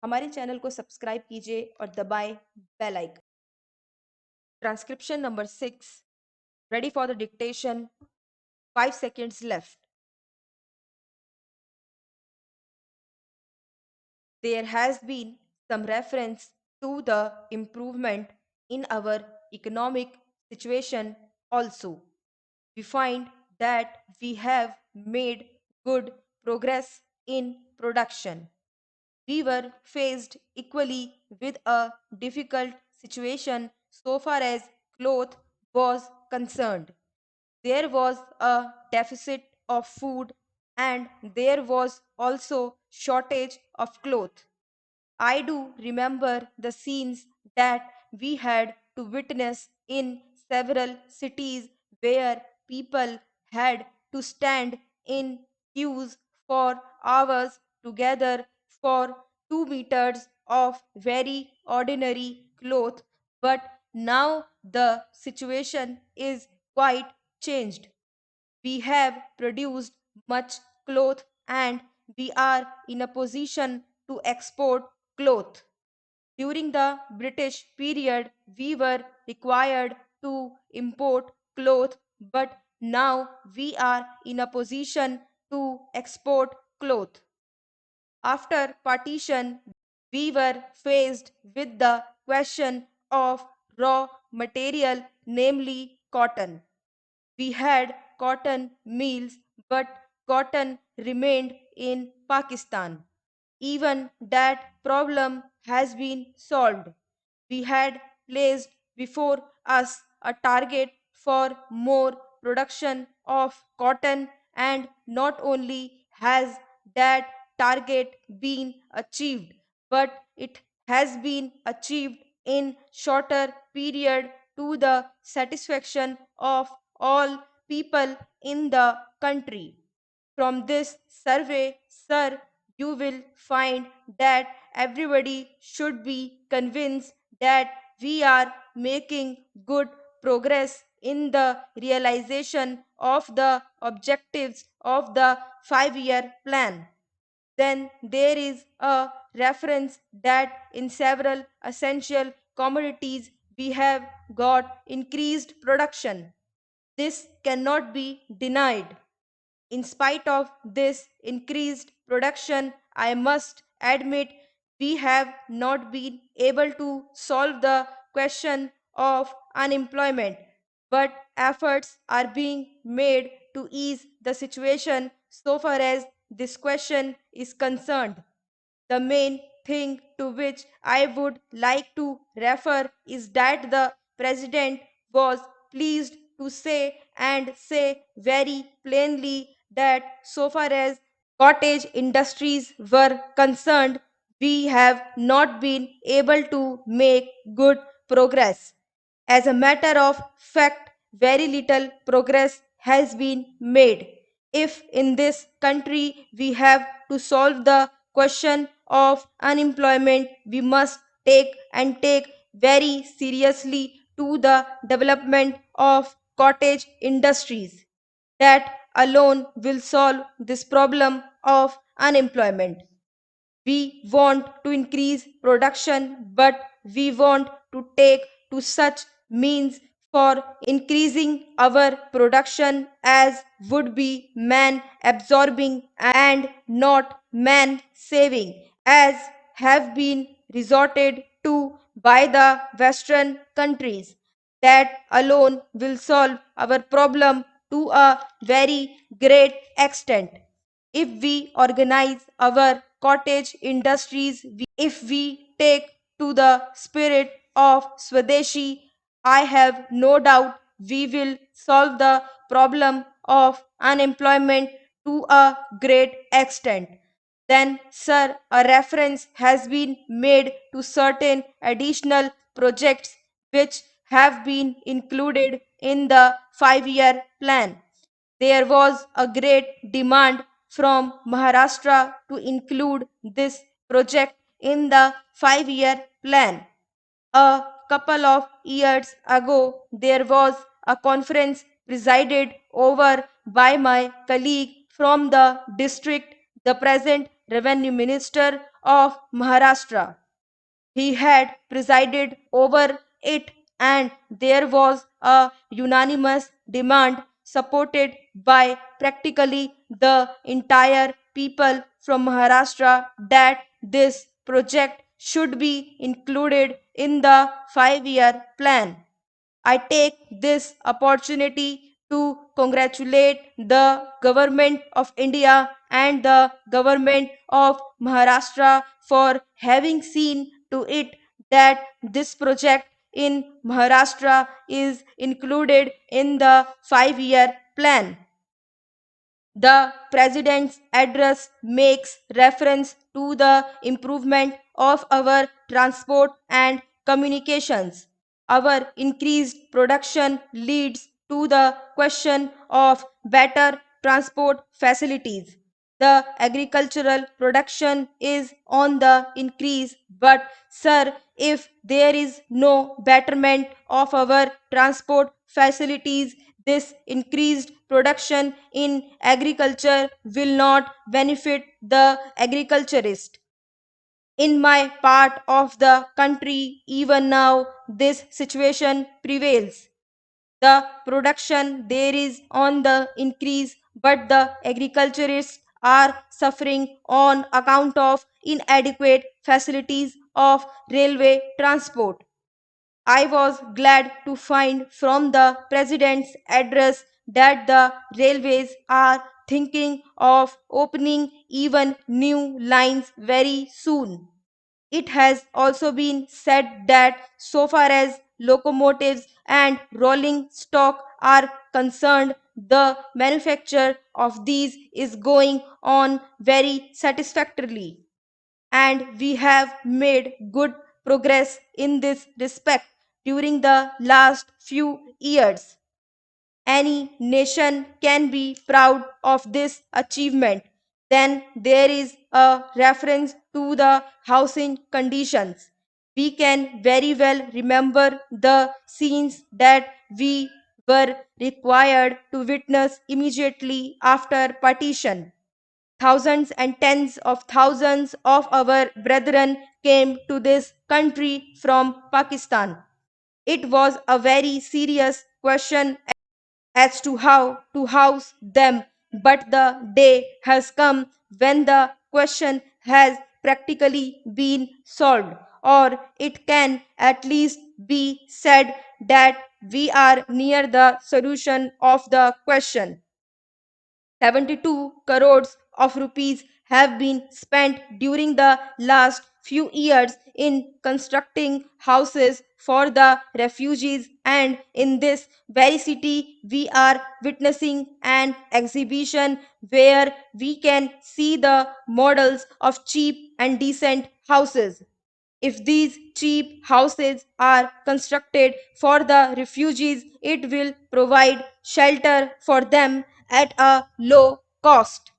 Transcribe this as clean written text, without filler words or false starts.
हमारे चैनल को सब्सक्राइब कीजिए और दबाएं bell icon. Transcription number 6, ready for the dictation. 5 seconds left. There has been some reference to the improvement in our economic situation also. We find that we have made good progress in production. We were faced equally with a difficult situation so far as cloth was concerned. There was a deficit of food and there was also shortage of cloth. I do remember the scenes that we had to witness in several cities where people had to stand in queues for hours together for 2 meters of very ordinary cloth. But now the situation is quite changed. We have produced much cloth and we are in a position to export cloth. During the British period, we were required to import cloth, but now we are in a position to export cloth. After partition, we were faced with the question of raw material, namely cotton. We had cotton mills, but cotton remained in Pakistan. Even that problem has been solved. We had placed before us a target for more production of cotton, and not only has that target been achieved, but it has been achieved in shorter period to the satisfaction of all people in the country. From this survey, sir, you will find that everybody should be convinced that we are making good progress in the realization of the objectives of the 5 year plan. Then there is a reference that in several essential commodities we have got increased production. This cannot be denied. In spite of this increased production, I must admit we have not been able to solve the question of unemployment, but efforts are being made to ease the situation so far as this question is concerned. The main thing to which I would like to refer is that the president was pleased to say and say very plainly that so far as cottage industries were concerned, we have not been able to make good progress. As a matter of fact, very little progress has been made. If in this country we have to solve the question of unemployment, we must take very seriously to the development of cottage industries. That alone will solve this problem of unemployment. We want to increase production, but we want to take to such means for increasing our production as would be man absorbing and not man saving, as have been resorted to by the Western countries. That alone will solve our problem to a very great extent. If we organize our cottage industries, if we take to the spirit of Swadeshi, I have no doubt we will solve the problem of unemployment to a great extent. Then, sir, a reference has been made to certain additional projects which have been included in the 5 year plan. There was a great demand from Maharashtra to include this project in the 5 year plan. A couple of years ago, there was a conference presided over by my colleague from the district, the present Revenue Minister of Maharashtra. He had presided over it, and there was a unanimous demand supported by practically the entire people from Maharashtra that this project should be included in the 5-year plan. I take this opportunity to congratulate the government of India and the government of Maharashtra for having seen to it that this project in Maharashtra is included in the 5-year plan. The president's address makes reference to the improvement of our transport and communications. Our increased production leads to the question of better transport facilities. The agricultural production is on the increase, but sir, if there is no betterment of our transport facilities, this increased production in agriculture will not benefit the agriculturist. In my part of the country, even now, this situation prevails. The production there is on the increase, but the agriculturists are suffering on account of inadequate facilities of railway transport. I was glad to find from the president's address that the railways are thinking of opening even new lines very soon. It has also been said that so far as locomotives and rolling stock are concerned, the manufacture of these is going on very satisfactorily, and we have made good progress in this respect during the last few years. Any nation can be proud of this achievement. Then there is a reference to the housing conditions. We can very well remember the scenes that we were required to witness immediately after partition. Thousands and tens of thousands of our brethren came to this country from Pakistan. It was a very serious question as to how to house them, but the day has come when the question has practically been solved, or it can at least be said that we are near the solution of the question. 72 crores of rupees have been spent during the last few years in constructing houses for the refugees, and in this very city we are witnessing an exhibition where we can see the models of cheap and decent houses. If these cheap houses are constructed for the refugees, it will provide shelter for them at a low cost.